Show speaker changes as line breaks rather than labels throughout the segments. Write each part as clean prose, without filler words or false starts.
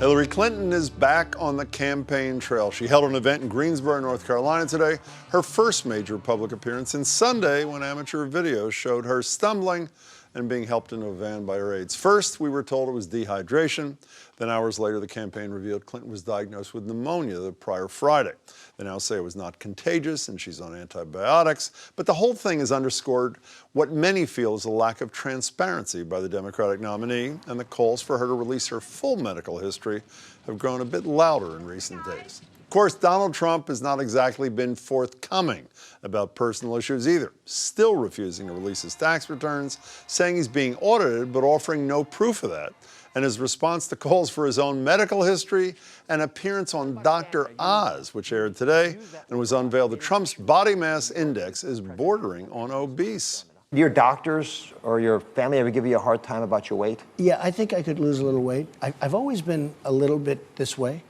Hillary Clinton is back on the campaign trail. She held an event in Greensboro, North Carolina today, her first major public appearance since Sunday when amateur videos showed her stumbling and being helped into a van by her aides. First, we were told it was dehydration. Then hours later, the campaign revealed Clinton was diagnosed with pneumonia the prior Friday. They now say it was not contagious and she's on antibiotics. But the whole thing has underscored what many feel is a lack of transparency by the Democratic nominee, and the calls for her to release her full medical history have grown a bit louder in recent days. Of course, Donald Trump has not exactly been forthcoming about personal issues either, still refusing to release his tax returns, saying he's being audited but offering no proof of that. And his response to calls for his own medical history, an appearance on Dr. Oz, which aired today and was unveiled, that Trump's body mass index is bordering on obese.
Do your doctors or your family ever give you a hard time about your weight?
Yeah, I think I could lose a little weight. I've always been a little bit this way,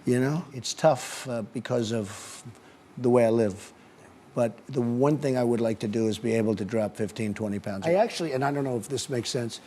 you know? It's tough because of the way I live. But the one thing I would like to do is be able to drop 15, 20 pounds. I actually, and I don't know if this makes sense,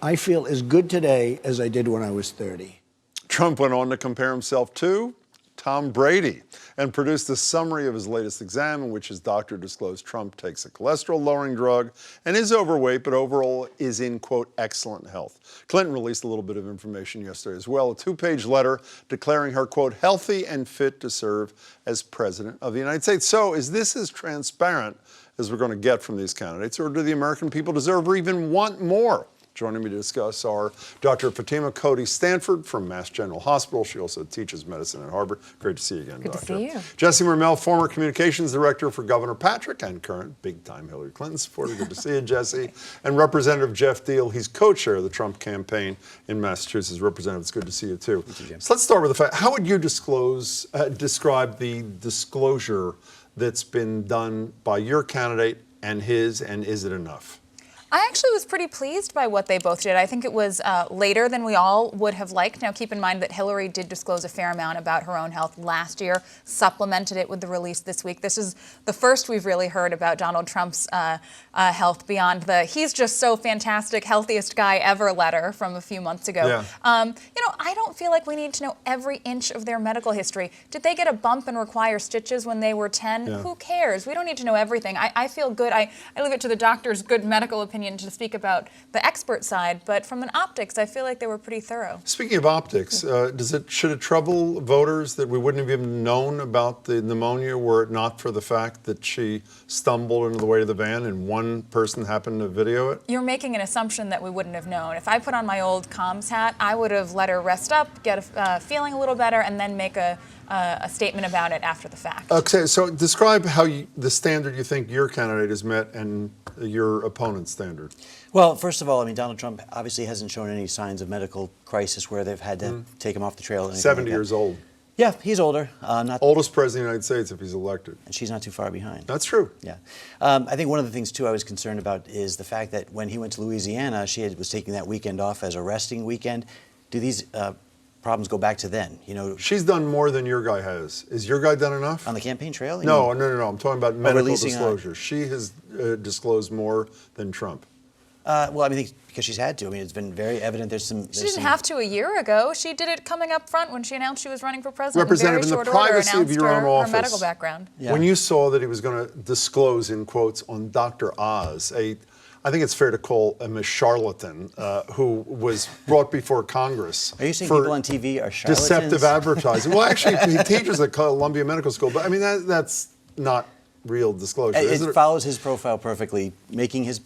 I feel as good today as I did when I was 30.
Trump went on to compare himself to Tom Brady and produced a summary of his latest exam in which his doctor disclosed Trump takes a cholesterol-lowering drug and is overweight, but overall is in, quote, excellent health. Clinton released a little bit of information yesterday as well, a 2-page letter declaring her, quote, healthy and fit to serve as president of the United States. So is this as transparent as we're going to get from these candidates, or do the American people deserve or even want more? Joining me to discuss are Dr. Fatima Cody Stanford from Mass General Hospital. She also teaches medicine at Harvard. Great to see you again,
Good
Doctor.
to see you.
Jessie Mermel, former communications director for Governor Patrick and current big-time Hillary Clinton supporter. Good to see you, Jessie. And Representative Jeff Deal. He's co-chair of the Trump campaign in Massachusetts. Representative, it's good to see you, too. So let's start with the fact, how would you describe the disclosure that's been done by your candidate and his, and is it enough?
I actually was pretty pleased by what they both did. I think it was later than we all would have liked. Now, keep in mind that Hillary did disclose a fair amount about her own health last year, supplemented it with the release this week. This is the first we've really heard about Donald Trump's health beyond the "he's just so fantastic, healthiest guy ever" letter from a few months ago.
Yeah.
You know, I don't feel like we need to know every inch of their medical history. Did they get a bump and require stitches when they were 10?
Yeah.
Who cares? We don't need to know everything. I feel good. I leave it to the doctor's good medical opinion to speak about the expert side, but from an optics, I feel like they were pretty thorough.
Speaking of optics, should it trouble voters that we wouldn't have even known about the pneumonia were it not for the fact that she stumbled into the way of the van and one person happened to video it?
You're making an assumption that we wouldn't have known. If I put on my old comms hat, I would have let her rest up, get feeling a little better, and then make a statement about it after the fact.
Okay, so describe how the standard you think your candidate has met and your opponent's standard.
Well, first of all, I mean, Donald Trump obviously hasn't shown any signs of medical crisis where they've had to take him off the trail.
70 years old.
Yeah, he's older. Not
Oldest president of the United States if he's elected.
and she's not too far behind.
That's true.
Yeah. I think one of the things, too, I was concerned about is the fact that when he went to Louisiana, was taking that weekend off as a resting weekend. Do these problems go back to then? You know,
She's done more than your guy has. Is your guy done enough?
on the campaign trail?
No. I'm talking about medical
releasing
disclosure. She has disclosed more than Trump.
Well, I mean, because she's had to. I mean, it's been very evident.
She didn't have to a year ago. She did it coming up front when she announced she was running for president.
Representative, in the privacy of your own office,
her medical background.
Yeah.
When you saw that he was going to disclose, in quotes, on Dr. Oz, I think it's fair to call him a charlatan who was brought before Congress.
Are you saying
for
people on TV are charlatans?
deceptive advertising? Well, actually, he teaches at Columbia Medical School, but I mean, that's not real disclosure, is
It
it?
follows his profile perfectly, making his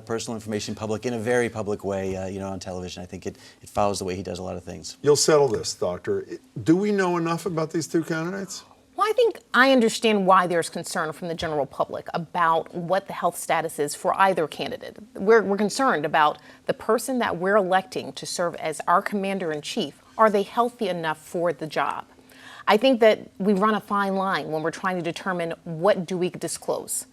personal information public in a very public way, you know, on television. I think it follows the way he does a lot of things.
You'll settle this, Doctor. Do we know enough about these two candidates?
Well, I think I understand why there's concern from the general public about what the health status is for either candidate. We're concerned about the person that we're electing to serve as our commander-in-chief. Are they healthy enough for the job? I think that we run a fine line when we're trying to determine what do we disclose.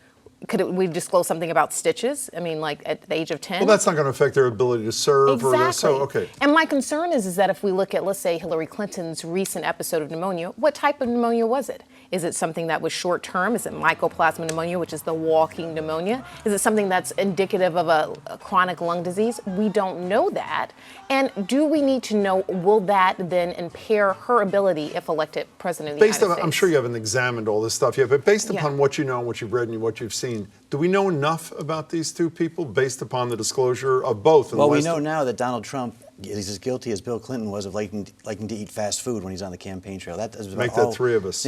Could we disclose something about stitches? I mean, like at the age of 10?
Well, that's not going to affect their ability to serve.
Exactly.
So, okay.
And my concern is that if we look at, let's say, Hillary Clinton's recent episode of pneumonia, what type of pneumonia was it? Is it something that was short term? Is it mycoplasma pneumonia, which is the walking pneumonia? Is it something that's indicative of a chronic lung disease? We don't know that. And do we need to know, will that then impair her ability if elected president of the United States?
I'm sure you haven't examined all this stuff yet, but based
Yeah.
upon what you know and what you've read and what you've seen, do we know enough about these two people based upon the disclosure of both?
Well, we know now that Donald Trump is as guilty as Bill Clinton was of liking to eat fast food when he's on the campaign trail. That is about
Make
all.
that three of us.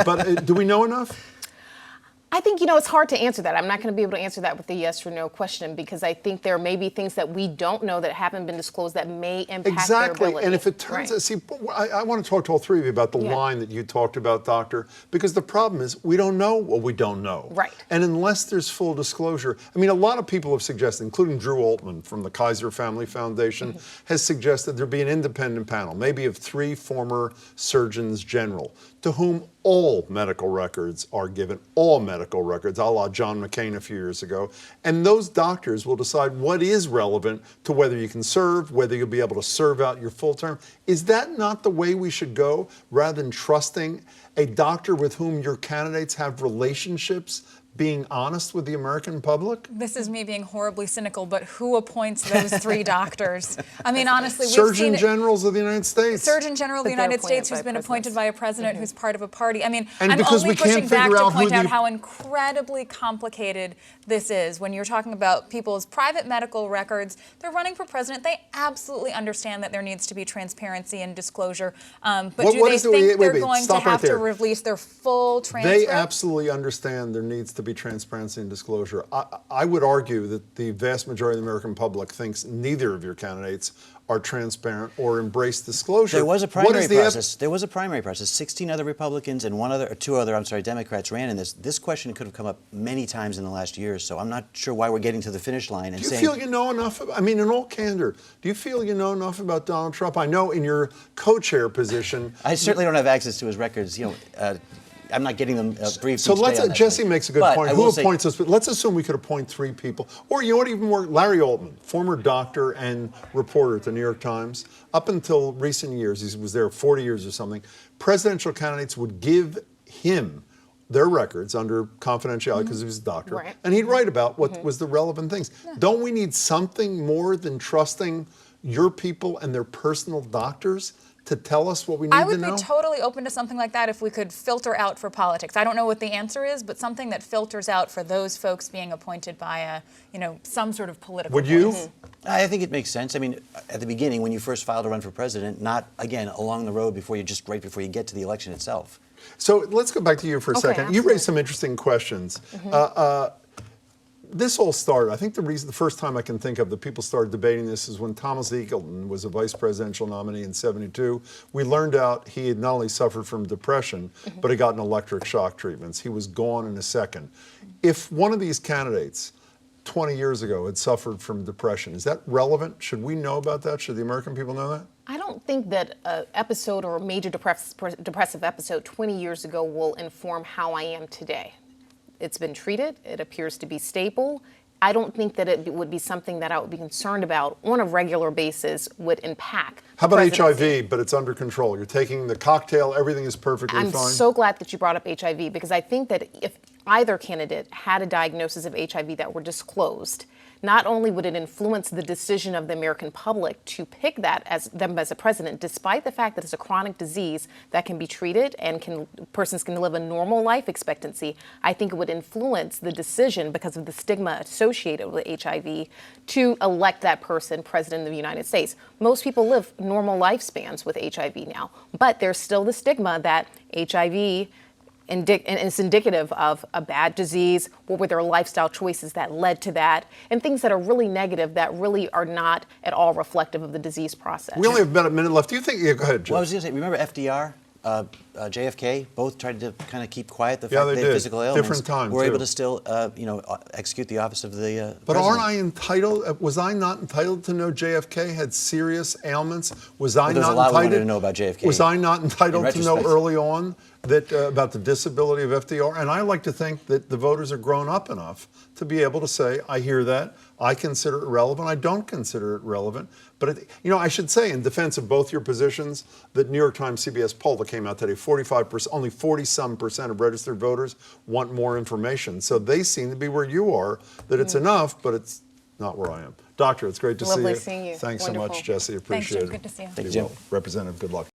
But do we know enough?
I think, it's hard to answer that. I'm not going to be able to answer that with a yes or no question because I think there may be things that we don't know that haven't been disclosed that may impact their
Exactly.
ability.
And if it turns
Right.
out, see, I want to talk to all three of you about the
Yeah.
line that you talked about, Doctor, because the problem is we don't know what we don't know.
Right.
And unless there's full disclosure, I mean, a lot of people have suggested, including Drew Altman from the Kaiser Family Foundation, has suggested there be an independent panel, maybe of 3 former surgeons general, to whom all medical records are given, all medical records, a la John McCain a few years ago. And those doctors will decide what is relevant to whether you can serve, whether you'll be able to serve out your full term. Is that not the way we should go, rather than trusting a doctor with whom your candidates have relationships being honest with the American public?
This is me being horribly cynical, but who appoints those 3 doctors? I mean, honestly, we've
Surgeon
seen
Generals of the United States.
Surgeon General of the
But they're
United States
appointed
who's
by
been appointed
presidents.
by a president who's part of a party. I mean,
And
I'm
because
only
we can't
pushing back
figure
to
out who
point out
the-
how incredibly complicated this is. When you're talking about people's private medical records, they're running for president. They absolutely understand that there needs to be transparency and disclosure. But
What
do they
is the-
think
wait,
they're
wait,
going to
stop right
have to
there.
release their full transcript?
They absolutely understand there needs to be transparency and disclosure. I would argue that the vast majority of the American public thinks neither of your candidates are transparent or embrace disclosure.
There was a
What
primary
is the
process. There was a primary process. 16 other Republicans and two other Democrats ran in this. This question could have come up many times in the last year, so I'm not sure why we're getting to the finish line and
Do you
saying.
feel you know enough? I mean, in all candor, do you feel you know enough about Donald Trump? I know in your co-chair position.
I certainly don't have access to his records. I'm not getting them briefed.
So
each day on that
Jesse
thing.
makes a good
But
point.
I
Who
will say-
appoints us? But let's assume we could appoint 3 people. Or you know what, even more, Larry Altman, former doctor and reporter at the New York Times. Up until recent years, he was there 40 years or something, presidential candidates would give him their records under confidentiality because he was a doctor.
Right.
And he'd write about what was the relevant things. Don't we need something more than trusting your people and their personal doctors to tell us what we need
I
to
would
know?
be totally open to something like that if we could filter out for politics. I don't know what the answer is, but something that filters out for those folks being appointed by some sort of political
Would you?
voice.
I think it makes sense. I mean, at the beginning, when you first filed to run for president, not, again, along the road right before you get to the election itself.
So let's go back to you for a
Okay,
second. You
absolutely.
raised some interesting questions. This all started, I think the first time I can think of that people started debating this is when Thomas Eagleton was a vice presidential nominee in '72. We learned out he had not only suffered from depression, but had gotten electric shock treatments. He was gone in a second. If one of these candidates 20 years ago had suffered from depression, is that relevant? Should we know about that? Should the American people know that?
I don't think that an episode or a major depressive episode 20 years ago will inform how I am today. It's been treated. It appears to be stable. I don't think that it would be something that I would be concerned about on a regular basis would impact.
How about
presidency.
HIV, but it's under control? You're taking the cocktail, everything is perfectly
I'm
fine?
so glad that you brought up HIV because I think that if either candidate had a diagnosis of HIV that were disclosed, not only would it influence the decision of the American public to pick that as them as a president, despite the fact that it's a chronic disease that can be treated and persons can live a normal life expectancy, I think it would influence the decision because of the stigma associated with HIV to elect that person president of the United States. Most people live normal lifespans with HIV now, but there's still the stigma that HIV and it's indicative of a bad disease. What were their lifestyle choices that led to that? And things that are really negative that really are not at all reflective of the disease process.
We only have about a minute left. Do you think, yeah, go ahead, Joe.
Well, I was going to say, remember FDR? JFK both tried to kind of keep quiet the
Yeah,
fact
they
that they had
did.
physical ailments.
Different time,
Were able
too.
to still, execute the office of the
But
president.
aren't I entitled? Was I not entitled to know JFK had serious ailments? Was I
there's
not
a lot we
entitled
wanted to know about JFK
Was I not entitled
in
to know
retrospect.
early on that about the disability of FDR? And I like to think that the voters are grown up enough to be able to say, I hear that. I consider it relevant. I don't consider it relevant. But I should say, in defense of both your positions, that New York Times CBS poll that came out today, 45%, only 40-some% of registered voters want more information. So they seem to be where you are, that it's enough, but it's not where I am. Doctor, it's great to see you.
Lovely seeing you.
Thanks so
Wonderful.
much, Jesse.
Thanks,
Appreciate
Jim.
it.
Good to see you.
Thank you,
Be
Jim.
well. Representative, good luck.